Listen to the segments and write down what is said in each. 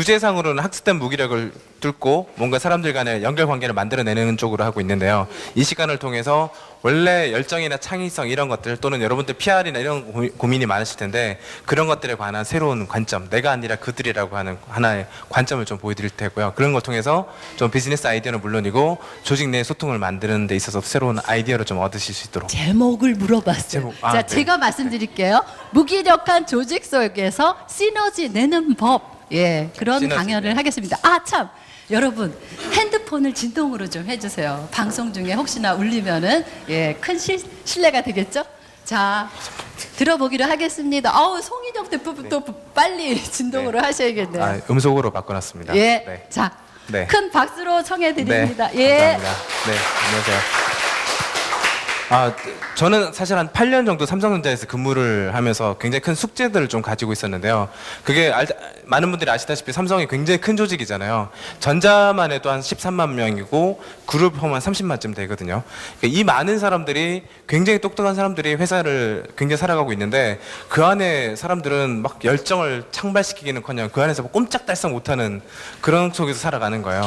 주제상으로는 학습된 무기력을 뚫고 뭔가 사람들 간의 연결 관계를 만들어내는 쪽으로 하고 있는데요. 이 시간을 통해서 원래 열정이나 창의성 이런 것들 또는 여러분들 PR이나 이런 고민이 많으실 텐데 그런 것들에 관한 새로운 관점, 내가 아니라 그들이라고 하는 하나의 관점을 좀 보여드릴 테고요. 그런 걸 통해서 좀 비즈니스 아이디어는 물론이고 조직 내 소통을 만드는 데 있어서 새로운 아이디어를 좀 얻으실 수 있도록. 제목을 물어봤어요. 자, 네. 제가 말씀드릴게요. 무기력한 조직 속에서 시너지 내는 법. 예, 그런 시너지, 강연을 네. 하겠습니다. 아, 참. 여러분, 핸드폰을 진동으로 좀 해주세요. 방송 중에 혹시나 울리면은, 예, 큰 신뢰가 되겠죠? 자, 들어보기로 하겠습니다. 아우, 송인영 대표부터 빨리 진동으로 하셔야겠네요. 아, 음속으로 바꿔놨습니다. 예. 네. 자, 네. 큰 박수로 청해드립니다. 네, 예. 감사합니다. 네, 안녕하세요. 저는 사실 한 8년 정도 삼성전자에서 근무를 하면서 굉장히 큰 숙제들을 좀 가지고 있었는데요. 그게 많은 분들이 아시다시피 삼성이 굉장히 큰 조직이잖아요. 전자만 해도 한 13만 명이고 그룹 한 30만쯤 되거든요. 그러니까 이 많은 사람들이 굉장히 똑똑한 사람들이 회사를 굉장히 살아가고 있는데 그 안에 사람들은 막 열정을 창발시키기는커녕 그 안에서 뭐 꼼짝달싹 못하는 그런 속에서 살아가는 거예요.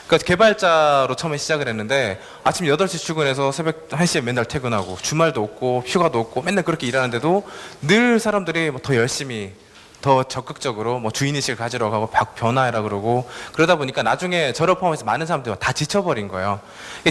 그러니까 개발자로 처음에 시작을 했는데 아침 8시 출근해서 새벽 1시에 맨날 퇴근하고 주말도 없고 휴가도 없고 맨날 그렇게 일하는데도 늘 사람들이 더 열심히 더 적극적으로 뭐 주인의식을 가지러 가고 변화해라 그러고 그러다 보니까 나중에 저를 포함해서 많은 사람들이 다 지쳐버린 거예요.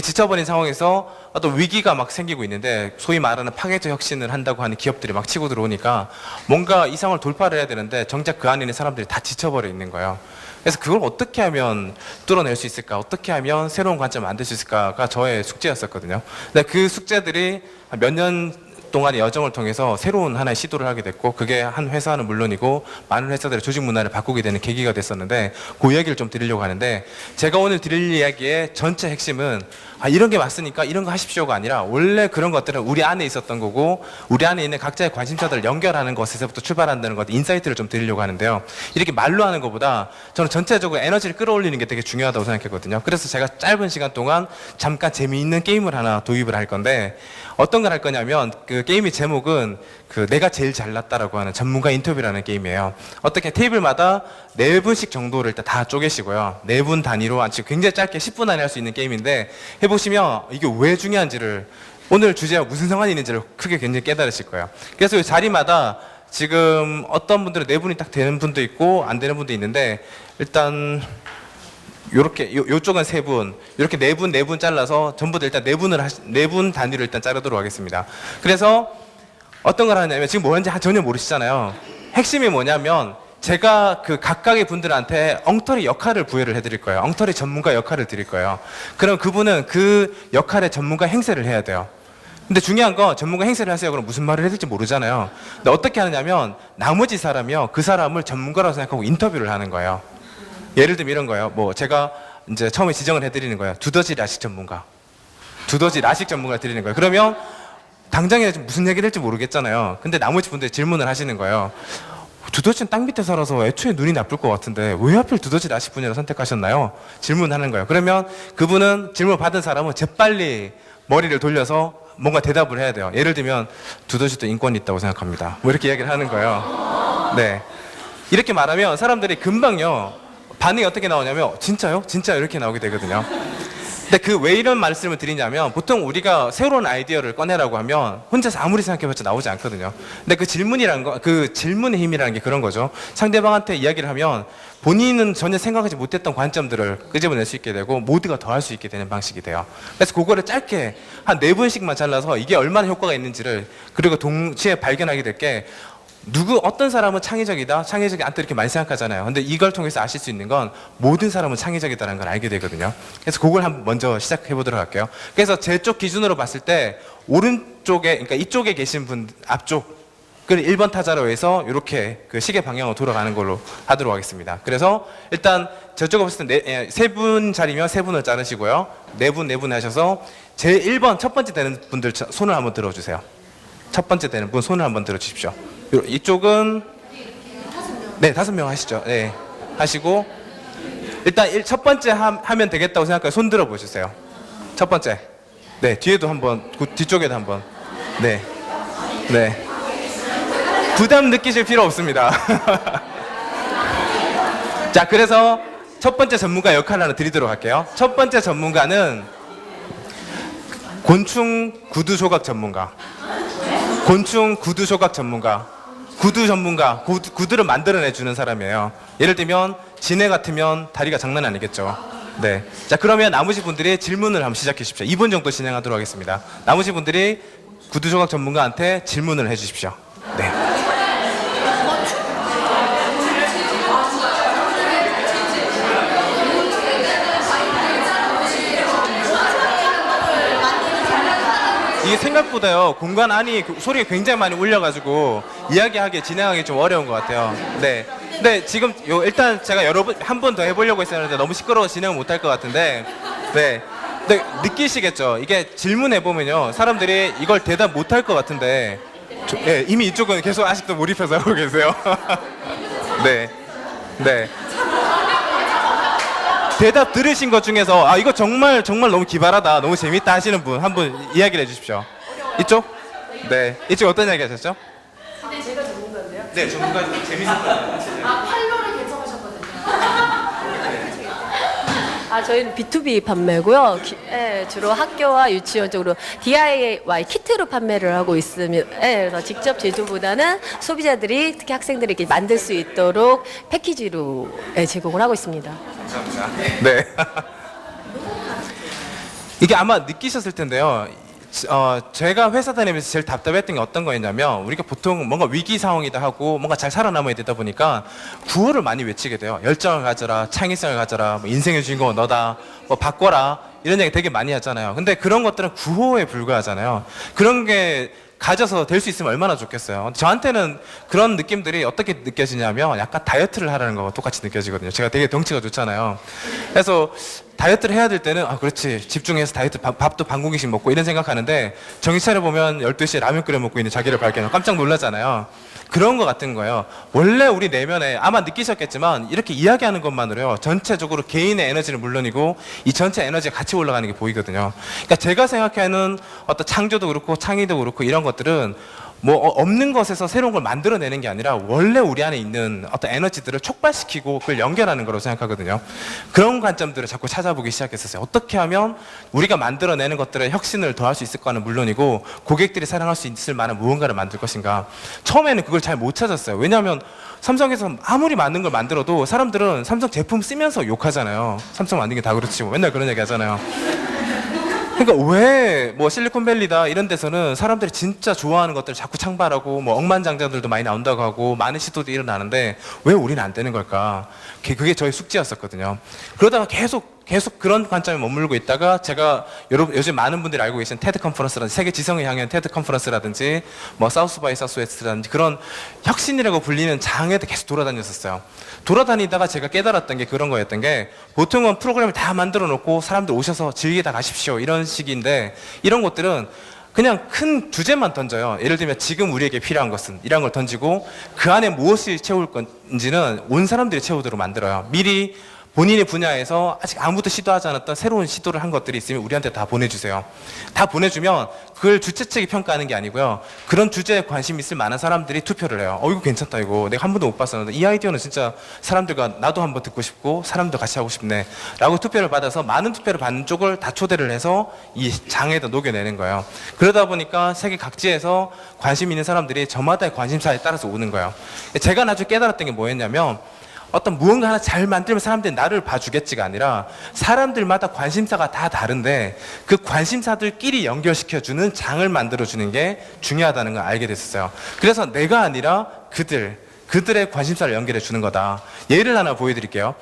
지쳐버린 상황에서 어떤 위기가 막 생기고 있는데 소위 말하는 파괴적 혁신을 한다고 하는 기업들이 막 치고 들어오니까 뭔가 이 상황을 돌파를 해야 되는데 정작 그 안에 있는 사람들이 다 지쳐버려 있는 거예요. 그래서 그걸 어떻게 하면 뚫어낼 수 있을까? 어떻게 하면 새로운 관점을 만들 수 있을까가 저의 숙제였었거든요. 근데 그 숙제들이 몇 년 동안의 여정을 통해서 새로운 하나의 시도를 하게 됐고 그게 한 회사는 물론이고 많은 회사들의 조직 문화를 바꾸게 되는 계기가 됐었는데 그 이야기를 좀 드리려고 하는데 제가 오늘 드릴 이야기의 전체 핵심은 이런 게 맞으니까 이런 거 하십시오가 아니라 원래 그런 것들은 우리 안에 있었던 거고 우리 안에 있는 각자의 관심사들을 연결하는 것에서부터 출발한다는 것 인사이트를 좀 드리려고 하는데요. 이렇게 말로 하는 것보다 저는 전체적으로 에너지를 끌어올리는 게 되게 중요하다고 생각했거든요. 그래서 제가 짧은 시간 동안 잠깐 재미있는 게임을 하나 도입을 할 건데 어떤 걸 할 거냐면 그 게임의 제목은 그 내가 제일 잘났다라고 하는 전문가 인터뷰라는 게임이에요. 어떻게 테이블마다 4분씩 정도를 일단 다 쪼개시고요. 4분 단위로 아주 굉장히 짧게 10분 안에 할 수 있는 게임인데 해보시면 이게 왜 중요한지를 오늘 주제와 무슨 상관이 있는지를 크게 굉장히 깨달으실 거예요. 그래서 이 자리마다 지금 어떤 분들은 4분이 딱 되는 분도 있고 안 되는 분도 있는데 일단 요렇게 요쪽은 3분 이렇게 4분 잘라서 전부 다 일단 4분 단위로 일단 자르도록 하겠습니다. 그래서 어떤 걸 하냐면 지금 뭐 하는지 전혀 모르시잖아요. 핵심이 뭐냐면 제가 그 각각의 분들한테 엉터리 역할을 부여를 해드릴 거예요. 엉터리 전문가 역할을 드릴 거예요. 그럼 그분은 그 역할의 전문가 행세를 해야 돼요. 근데 중요한 건 전문가 행세를 하세요. 그럼 무슨 말을 해야 될지 모르잖아요. 근데 어떻게 하느냐면 나머지 사람이요. 그 사람을 전문가라고 생각하고 인터뷰를 하는 거예요. 예를 들면 이런 거예요. 뭐 제가 이제 처음에 지정을 해드리는 거예요. 두더지 라식 전문가. 두더지 라식 전문가를 드리는 거예요. 그러면 당장에 무슨 얘기를 할지 모르겠잖아요. 근데 나머지 분들이 질문을 하시는 거예요. 두더지는 땅 밑에 살아서 애초에 눈이 나쁠 것 같은데 왜 하필 두더지 라식 분야를 선택하셨나요? 질문하는 거예요. 그러면 그분은 질문 받은 사람은 재빨리 머리를 돌려서 뭔가 대답을 해야 돼요. 예를 들면 두더지도 인권이 있다고 생각합니다. 뭐 이렇게 이야기를 하는 거예요. 네, 이렇게 말하면 사람들이 금방요 반응이 어떻게 나오냐면 진짜요? 진짜 이렇게 나오게 되거든요. 근데 그 왜 이런 말씀을 드리냐면 보통 우리가 새로운 아이디어를 꺼내라고 하면 혼자서 아무리 생각해봤자 나오지 않거든요. 근데 그 질문이라는 거, 그 질문의 힘이라는 게 그런 거죠. 상대방한테 이야기를 하면 본인은 전혀 생각하지 못했던 관점들을 끄집어낼 수 있게 되고 모두가 더 할 수 있게 되는 방식이 돼요. 그래서 그거를 짧게 한 4분씩만 잘라서 이게 얼마나 효과가 있는지를 그리고 동시에 발견하게 될 게 어떤 사람은 창의적이다, 창의적이 않다 이렇게 많이 생각하잖아요. 근데 이걸 통해서 아실 수 있는 건 모든 사람은 창의적이다는 걸 알게 되거든요. 그래서 그걸 한번 먼저 시작해 보도록 할게요. 그래서 제 쪽 기준으로 봤을 때 오른쪽에, 그러니까 이쪽에 계신 분 앞쪽을 1번 타자로 해서 이렇게 그 시계 방향으로 돌아가는 걸로 하도록 하겠습니다. 그래서 일단 저쪽에 봤을 때 3분 자리면 3분을 자르시고요. 4분 하셔서 제 1번 첫 번째 되는 분들 손을 한번 들어주세요. 첫 번째 되는 분 손을 한번 들어주십시오. 이쪽은 네 5명 하시죠. 네 하시고 일단 첫 번째 하면 되겠다고 생각하고 손 들어 보주세요. 첫 번째. 네 뒤에도 한번 뒤쪽에도 한번. 네 부담 느끼실 필요 없습니다. 자, 그래서 첫 번째 전문가 역할을 하나 드리도록 할게요. 첫 번째 전문가는 곤충 구두 조각 전문가. 곤충 구두 조각 전문가. 구두 전문가. 구두를 만들어내주는 사람이에요. 예를 들면 진해 같으면 다리가 장난 아니겠죠. 네. 자, 그러면 나머지 분들이 질문을 한번 시작해 주십시오. 2분 정도 진행하도록 하겠습니다. 나머지 분들이 구두 조각 전문가한테 질문을 해 주십시오. 네. 이게 생각보다요 공간 안이 소리가 굉장히 많이 울려가지고 이야기하기 진행하기 좀 어려운 것 같아요. 네. 근데 지금 일단 제가 한 번 더 해보려고 했었는데 너무 시끄러워 진행을 못할 것 같은데, 네. 근데 느끼시겠죠? 이게 질문해 보면요 사람들이 이걸 대답 못할 것 같은데, 네, 이미 이쪽은 계속 아직도 몰입해서 하고 계세요. 네. 네. 대답 들으신 것 중에서 아 이거 정말 너무 기발하다, 너무 재밌다 하시는 분 한 분 이야기를 해주십시오. 이쪽? 네. 이쪽 어떤 이야기 하셨죠? 근데 제가 전문가인데요. 네, 전문가 재밌었거든요. 팔로를 개척하셨거든요. 저희는 B2B 판매고요. 주로 학교와 유치원 쪽으로 DIY 키트로 판매를 하고 있으면, 그래서 직접 제조보다는 소비자들이 특히 학생들이 이렇게 만들 수 있도록 패키지로 제공을 하고 있습니다. 감사합니다. 네. 이게 아마 느끼셨을 텐데요. 제가 회사 다니면서 제일 답답했던 게 어떤 거였냐면, 우리가 보통 뭔가 위기 상황이다 하고 뭔가 잘 살아남아야 되다 보니까 구호를 많이 외치게 돼요. 열정을 가져라, 창의성을 가져라, 뭐 인생의 주인공은 너다, 뭐 바꿔라, 이런 얘기 되게 많이 하잖아요. 근데 그런 것들은 구호에 불과하잖아요. 그런 게 가져서 될 수 있으면 얼마나 좋겠어요. 저한테는 그런 느낌들이 어떻게 느껴지냐면 약간 다이어트를 하라는 거와 똑같이 느껴지거든요. 제가 되게 덩치가 좋잖아요. 그래서 다이어트를 해야 될 때는 아 그렇지, 집중해서 다이어트 밥도 반 공기씩 먹고 이런 생각하는데, 정신 차려보면 12시에 라면 끓여 먹고 있는 자기를 발견하면 깜짝 놀라잖아요. 그런 것 같은 거예요. 원래 우리 내면에 아마 느끼셨겠지만 이렇게 이야기하는 것만으로요 전체적으로 개인의 에너지는 물론이고 이 전체 에너지가 같이 올라가는 게 보이거든요. 그러니까 제가 생각하는 어떤 창조도 그렇고 창의도 그렇고 이런 것들은 뭐 없는 것에서 새로운 걸 만들어내는 게 아니라 원래 우리 안에 있는 어떤 에너지들을 촉발시키고 그걸 연결하는 거라고 생각하거든요. 그런 관점들을 자꾸 찾아보기 시작했었어요. 어떻게 하면 우리가 만들어내는 것들의 혁신을 더할 수 있을까는 물론이고 고객들이 사랑할 수 있을 만한 무언가를 만들 것인가. 처음에는 그걸 잘 못 찾았어요. 왜냐하면 삼성에서 아무리 많은 걸 만들어도 사람들은 삼성 제품 쓰면서 욕하잖아요. 삼성 만든 게 다 그렇지 뭐 맨날 그런 얘기 하잖아요. 그러니까 왜 뭐 실리콘밸리다 이런 데서는 사람들이 진짜 좋아하는 것들을 자꾸 창발하고 뭐 억만장자들도 많이 나온다고 하고 많은 시도도 일어나는데 왜 우리는 안 되는 걸까? 그게 저희 숙제였었거든요. 그러다가 계속 그런 관점에 머물고 있다가 제가 요즘 많은 분들이 알고 계신 테드 컨퍼런스라든지 세계 지성을 향한 테드 컨퍼런스라든지 뭐 사우스 바이 사우스 웨스트라든지 그런 혁신이라고 불리는 장에도 계속 돌아다녔었어요. 돌아다니다가 제가 깨달았던 게 그런 거였던 게, 보통은 프로그램을 다 만들어 놓고 사람들 오셔서 즐기다 가십시오 이런 식인데, 이런 것들은 그냥 큰 주제만 던져요. 예를 들면 지금 우리에게 필요한 것은 이런 걸 던지고 그 안에 무엇이 채울 건지는 온 사람들이 채우도록 만들어요. 미리 본인의 분야에서 아직 아무도 시도하지 않았던 새로운 시도를 한 것들이 있으면 우리한테 다 보내주세요. 다 보내주면 그걸 주최 측이 평가하는 게 아니고요, 그런 주제에 관심 있을 만한 사람들이 투표를 해요. 이거 괜찮다, 이거 내가 한 번도 못 봤었는데 이 아이디어는 진짜 사람들과 나도 한번 듣고 싶고 사람도 같이 하고 싶네 라고 투표를 받아서 많은 투표를 받는 쪽을 다 초대를 해서 이 장에다 녹여내는 거예요. 그러다 보니까 세계 각지에서 관심 있는 사람들이 저마다의 관심사에 따라서 오는 거예요. 제가 나중에 깨달았던 게 뭐였냐면, 어떤 무언가 하나 잘 만들면 사람들이 나를 봐주겠지가 아니라 사람들마다 관심사가 다 다른데 그 관심사들끼리 연결시켜주는 장을 만들어주는 게 중요하다는 걸 알게 됐었어요. 그래서 내가 아니라 그들의 관심사를 연결해 주는 거다. 예를 하나 보여드릴게요.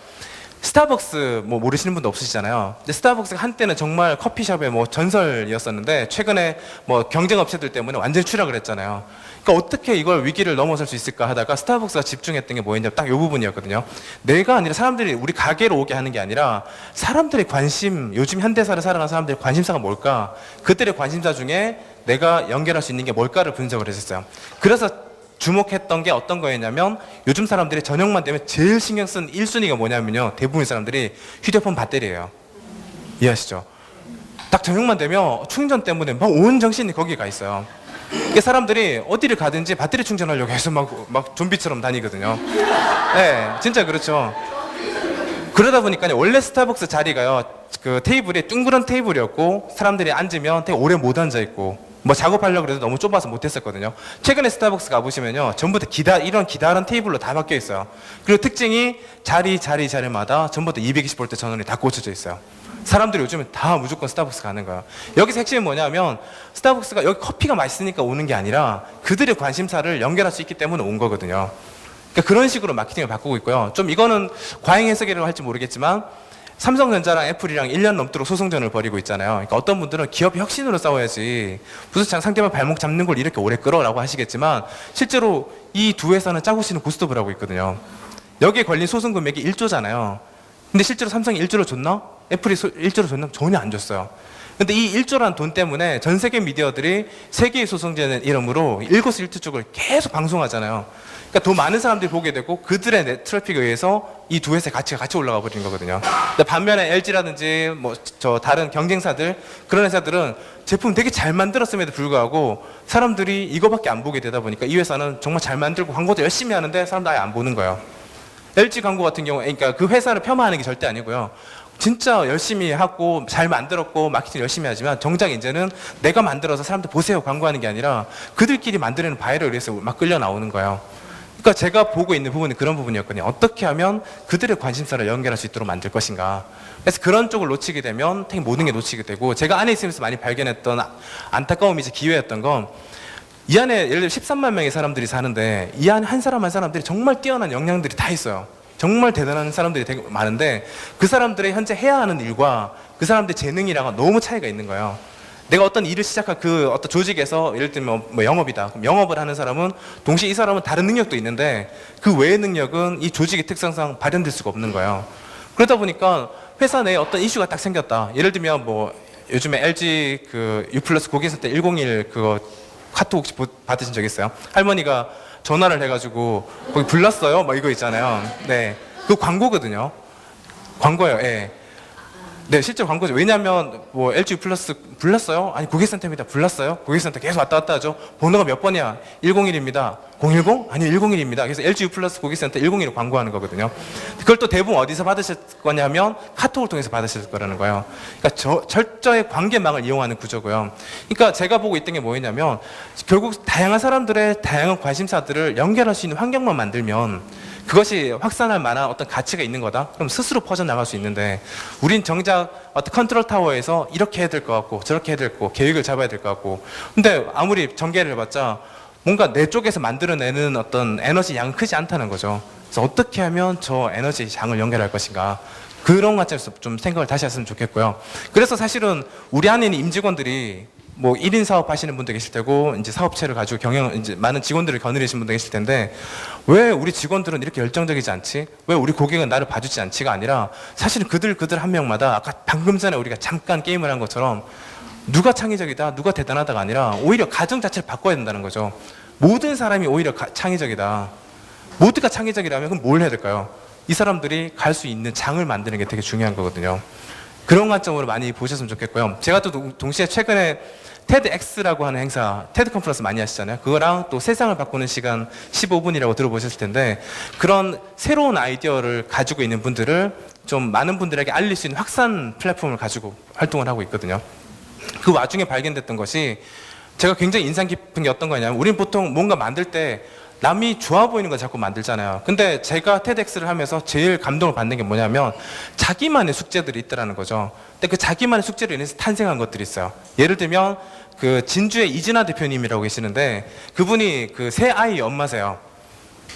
스타벅스 뭐 모르시는 분도 없으시잖아요. 근데 스타벅스가 한때는 정말 커피숍의 뭐 전설이었었는데 최근에 뭐 경쟁 업체들 때문에 완전히 추락을 했잖아요. 그러니까 어떻게 이걸 위기를 넘어설 수 있을까 하다가 스타벅스가 집중했던 게 뭐였냐면 딱 이 부분이었거든요. 내가 아니라 사람들이 우리 가게로 오게 하는 게 아니라 사람들의 관심, 요즘 현대사를 살아가는 사람들의 관심사가 뭘까, 그들의 관심사 중에 내가 연결할 수 있는 게 뭘까를 분석을 했었어요. 그래서 주목했던 게 어떤 거였냐면, 요즘 사람들이 저녁만 되면 제일 신경 쓴 1순위가 뭐냐면요, 대부분의 사람들이 휴대폰 배터리예요. 이해하시죠? 딱 저녁만 되면 충전 때문에 막 온 정신이 거기 가 있어요. 이게 사람들이 어디를 가든지 배터리 충전하려고 해서 막 좀비처럼 다니거든요. 네, 진짜 그렇죠. 그러다 보니까 원래 스타벅스 자리가요, 그 테이블이 둥그런 테이블이었고 사람들이 앉으면 되게 오래 못 앉아 있고 뭐 작업하려고 그래도 너무 좁아서 못 했었거든요. 최근에 스타벅스 가보시면요, 전부 다 이런 기다란 테이블로 다 바뀌어 있어요. 그리고 특징이 자리마다 전부 다 220V 전원이 다 꽂혀져 있어요. 사람들이 요즘은 다 무조건 스타벅스 가는 거예요. 여기서 핵심이 뭐냐면 스타벅스가 여기 커피가 맛있으니까 오는 게 아니라 그들의 관심사를 연결할 수 있기 때문에 온 거거든요. 그러니까 그런 식으로 마케팅을 바꾸고 있고요. 좀 이거는 과잉 해석이라고 할지 모르겠지만 삼성전자랑 애플이랑 1년 넘도록 소송전을 벌이고 있잖아요. 그러니까 어떤 분들은 기업 혁신으로 싸워야지 무슨 상대방 발목 잡는 걸 이렇게 오래 끌어라고 하시겠지만 실제로 이 두 회사는 짜고 치는 고스톱을 하고 있거든요. 여기에 걸린 소송 금액이 1조잖아요. 근데 실제로 삼성이 1조를 줬나? 애플이 1조를 줬나? 전혀 안 줬어요. 근데 이 1조라는 돈 때문에 전 세계 미디어들이 세계의 소송제는 이름으로 일거수일투족을 계속 방송하잖아요. 그러니까 더 많은 사람들이 보게 되고 그들의 트래픽에 의해서 이 두 회사의 가치가 같이 올라가 버리는 거거든요. 근데 반면에 LG라든지 뭐 저 다른 경쟁사들, 그런 회사들은 제품 되게 잘 만들었음에도 불구하고 사람들이 이거밖에 안 보게 되다 보니까 이 회사는 정말 잘 만들고 광고도 열심히 하는데 사람들 아예 안 보는 거예요. LG 광고 같은 경우, 그러니까 그 회사를 폄하하는 게 절대 아니고요. 진짜 열심히 하고 잘 만들었고 마케팅 열심히 하지만 정작 이제는 내가 만들어서 사람들 보세요 광고하는 게 아니라 그들끼리 만들어내는 바이럴에 의해서 막 끌려 나오는 거예요. 그러니까 제가 보고 있는 부분이 그런 부분이었거든요. 어떻게 하면 그들의 관심사를 연결할 수 있도록 만들 것인가. 그래서 그런 쪽을 놓치게 되면 되게 모든 게 놓치게 되고, 제가 안에 있으면서 많이 발견했던 안타까움이 이제 기회였던 건, 이 안에 예를 들어 13만 명의 사람들이 사는데 이 안에 한 사람 한 사람들이 정말 뛰어난 역량들이 다 있어요. 정말 대단한 사람들이 되게 많은데 그 사람들의 현재 해야 하는 일과 그 사람들의 재능이랑은 너무 차이가 있는 거예요. 내가 어떤 일을 시작한 그 어떤 조직에서 예를 들면 뭐 영업이다. 그럼 영업을 하는 사람은 동시에 이 사람은 다른 능력도 있는데 그 외의 능력은 이 조직의 특성상 발현될 수가 없는 거예요. 그러다 보니까 회사 내에 어떤 이슈가 딱 생겼다. 예를 들면 뭐 요즘에 LG 그 U+ 고객센터 101 그거 카톡 혹시 받으신 적 있어요? 할머니가 전화를 해가지고 거기 불났어요? 막 이거 있잖아요. 네, 그 광고거든요. 광고예요. 예. 네, 실제 광고죠. 왜냐하면 뭐 LG 플러스 불났어요? 아니 고객센터입니다. 불났어요? 고객센터 계속 왔다 갔다 하죠. 번호가 몇 번이야? 101입니다. 010? 아니요, 101입니다. 그래서 LG 플러스 고객센터 101을 광고하는 거거든요. 그걸 또 대부분 어디서 받으실 거냐면 카톡을 통해서 받으실 거라는 거예요. 그러니까 철저히 관계망을 이용하는 구조고요. 그러니까 제가 보고 있던 게 뭐였냐면 결국 다양한 사람들의 다양한 관심사들을 연결할 수 있는 환경만 만들면 그것이 확산할 만한 어떤 가치가 있는 거다. 그럼 스스로 퍼져나갈 수 있는데 우린 정작 어떤 컨트롤 타워에서 이렇게 해야 될 것 같고 저렇게 해야 될 것 같고 계획을 잡아야 될 것 같고, 근데 아무리 전개를 해봤자 뭔가 내 쪽에서 만들어내는 어떤 에너지 양은 크지 않다는 거죠. 그래서 어떻게 하면 저 에너지 장을 연결할 것인가, 그런 관점에서 좀 생각을 다시 했으면 좋겠고요. 그래서 사실은 우리 안에 있는 임직원들이 뭐 1인 사업 하시는 분도 계실 테고 이제 사업체를 가지고 이제 많은 직원들을 거느리시는 분도 계실 텐데, 왜 우리 직원들은 이렇게 열정적이지 않지? 왜 우리 고객은 나를 봐주지 않지가 아니라 사실은 그들 한 명마다 아까 방금 전에 우리가 잠깐 게임을 한 것처럼 누가 창의적이다, 누가 대단하다가 아니라 오히려 가정 자체를 바꿔야 된다는 거죠. 모든 사람이 오히려 창의적이다. 모두가 창의적이라면 그럼 뭘 해야 될까요? 이 사람들이 갈 수 있는 장을 만드는 게 되게 중요한 거거든요. 그런 관점으로 많이 보셨으면 좋겠고요. 제가 또 동시에 최근에 TEDx라고 하는 행사, 테드 컨퍼런스 많이 하시잖아요. 그거랑 또 세상을 바꾸는 시간 15분이라고 들어보셨을 텐데, 그런 새로운 아이디어를 가지고 있는 분들을 좀 많은 분들에게 알릴 수 있는 확산 플랫폼을 가지고 활동을 하고 있거든요. 그 와중에 발견됐던 것이 제가 굉장히 인상 깊은 게 어떤 거냐면, 우리는 보통 뭔가 만들 때 남이 좋아 보이는 걸 자꾸 만들잖아요. 근데 제가 TEDx를 하면서 제일 감동을 받는 게 뭐냐면 자기만의 숙제들이 있더라는 거죠. 근데 그 자기만의 숙제로 인해서 탄생한 것들이 있어요. 예를 들면 그 진주의 이진아 대표님이라고 계시는데, 그분이 그 새 아이 엄마세요.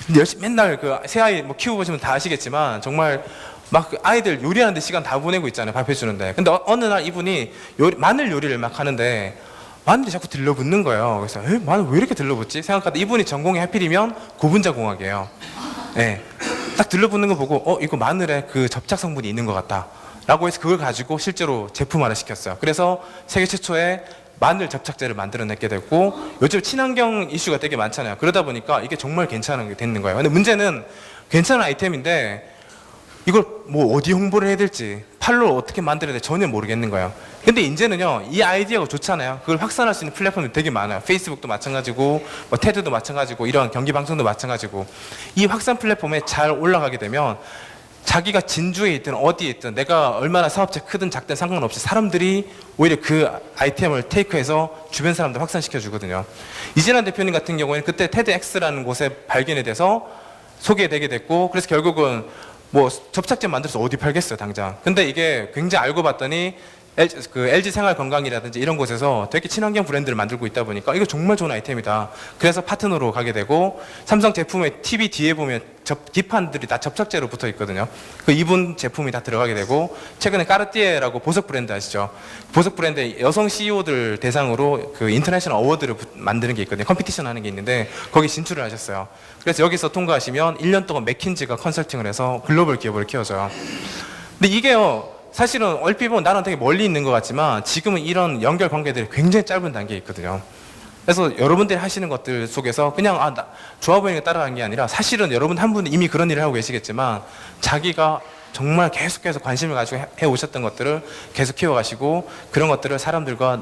근데 열심히 맨날 그 새 아이 뭐 키워보시면 다 아시겠지만 정말 막 아이들 요리하는데 시간 다 보내고 있잖아요. 밥 해주는데. 근데 어느 날 이분이 마늘 요리를 막 하는데 마늘이 자꾸 들러붙는 거예요. 그래서 마늘 왜 이렇게 들러붙지? 생각하다 이분이 전공이 하필이면 고분자 공학이에요. 네. 딱 들러붙는 거 보고 이거 마늘에 그 접착 성분이 있는 것 같다 라고 해서 그걸 가지고 실제로 제품화를 시켰어요. 그래서 세계 최초의 마늘 접착제를 만들어내게 됐고, 요즘 친환경 이슈가 되게 많잖아요. 그러다 보니까 이게 정말 괜찮은 게 되는 거예요. 근데 문제는 괜찮은 아이템인데 이걸 뭐 어디 홍보를 해야 될지, 팔로 어떻게 만들어야 될지 전혀 모르겠는 거예요. 근데 이제는요, 이 아이디어가 좋잖아요. 그걸 확산할 수 있는 플랫폼이 되게 많아요. 페이스북도 마찬가지고, 뭐 테드도 마찬가지고, 이런 경기 방송도 마찬가지고, 이 확산 플랫폼에 잘 올라가게 되면 자기가 진주에 있든 어디에 있든 내가 얼마나 사업체 크든 작든 상관없이 사람들이 오히려 그 아이템을 테이크해서 주변 사람들 확산시켜 주거든요. 이진환 대표님 같은 경우에는 그때 테드엑스라는 곳에 발견이 돼서 소개되게 됐고, 그래서 결국은 뭐 접착제 만들어서 어디 팔겠어요 당장. 근데 이게 굉장히 알고 봤더니 LG 생활건강이라든지 이런 곳에서 되게 친환경 브랜드를 만들고 있다 보니까 이거 정말 좋은 아이템이다. 그래서 파트너로 가게 되고, 삼성 제품의 TV 뒤에 보면 뒷판들이 다 접착제로 붙어 있거든요. 그 이분 제품이 다 들어가게 되고, 최근에 까르띠에라고 보석 브랜드 아시죠? 보석 브랜드 여성 CEO들 대상으로 그 인터내셔널 어워드를 만드는 게 있거든요. 컴피티션 하는 게 있는데 거기 진출을 하셨어요. 그래서 여기서 통과하시면 1년 동안 맥킨지가 컨설팅을 해서 글로벌 기업을 키워줘요. 근데 이게요, 사실은 얼핏 보면 나는 되게 멀리 있는 것 같지만 지금은 이런 연결 관계들이 굉장히 짧은 단계에 있거든요. 그래서 여러분들이 하시는 것들 속에서 그냥 나 좋아 보이는 게 따라가는 게 아니라, 사실은 여러분 한 분은 이미 그런 일을 하고 계시겠지만 자기가 정말 계속해서 관심을 가지고 해오셨던 것들을 계속 키워가시고, 그런 것들을 사람들과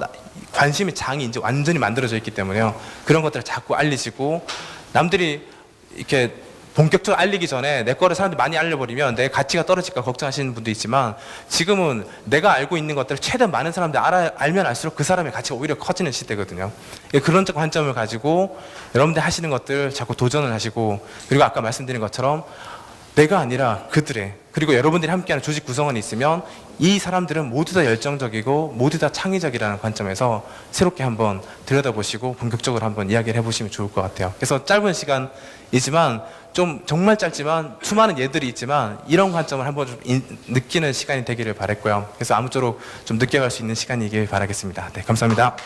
관심의 장이 이제 완전히 만들어져 있기 때문에요. 그런 것들을 자꾸 알리시고, 남들이 이렇게 본격적으로 알리기 전에 내 거를 사람들이 많이 알려버리면 내 가치가 떨어질까 걱정하시는 분도 있지만, 지금은 내가 알고 있는 것들을 최대한 많은 사람들이 알면 알수록 그 사람의 가치가 오히려 커지는 시대거든요. 그런 관점을 가지고 여러분들 하시는 것들 자꾸 도전을 하시고, 그리고 아까 말씀드린 것처럼 내가 아니라 그들의, 그리고 여러분들이 함께하는 조직 구성원이 있으면 이 사람들은 모두 다 열정적이고 모두 다 창의적이라는 관점에서 새롭게 한번 들여다보시고 본격적으로 한번 이야기를 해보시면 좋을 것 같아요. 그래서 짧은 시간이지만, 좀 정말 짧지만 수많은 예들이 있지만 이런 관점을 한번 좀 느끼는 시간이 되기를 바랬고요. 그래서 아무쪼록 좀 느껴갈 수 있는 시간이길 바라겠습니다. 네, 감사합니다.